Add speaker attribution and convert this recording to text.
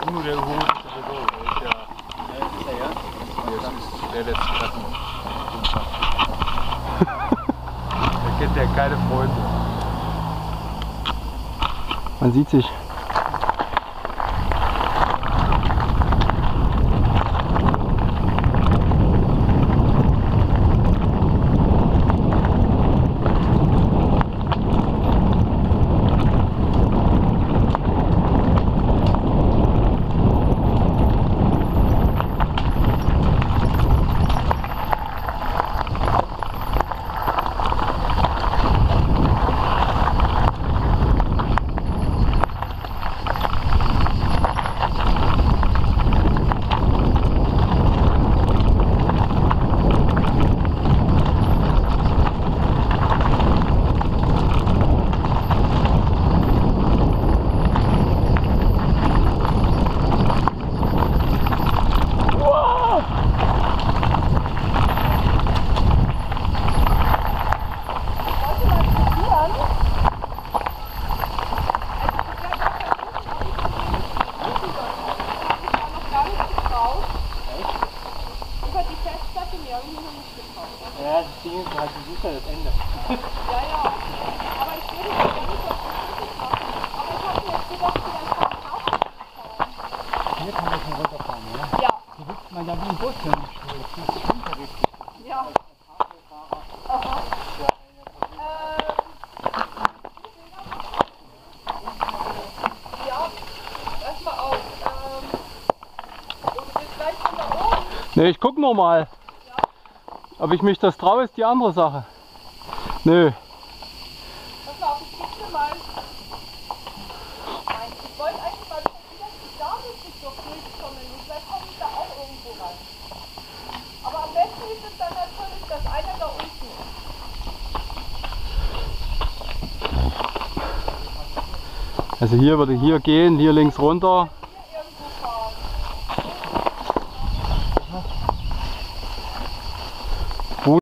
Speaker 1: Bruno, der überholt ist sowieso. Der ist ja. Der letzte Treffen. Der kennt ja keine Freunde.
Speaker 2: Man sieht sich.
Speaker 1: Ja, das Ding ist halt, du suchst ja das Ende.
Speaker 3: Ja, ja. Aber ich würde das ja nicht auf die Strecke machen. Aber ich habe mir jetzt gedacht, vielleicht kann ich auch fahren.
Speaker 1: Hier kann man schon runterfahren, oder?
Speaker 3: Ja.
Speaker 1: Hier sitzt man ja wie ein Bus, wenn ich will. Das ist unterrichtet.
Speaker 3: Ja. Aha. Ja, erstmal auf. Und bis gleich von da oben.
Speaker 2: Ne, ich guck nur mal. Ob ich mich das traue, ist die andere Sache. Nö.
Speaker 3: Pass mal auf, ich gebe dir mal. Nein, ich wollte eigentlich mal gucken, dass ich da wirklich so durchkomme. Vielleicht komme ich da auch irgendwo ran. Aber am besten ist es dann natürlich, dass einer da unten ist.
Speaker 2: Also hier würde hier gehen, hier links runter.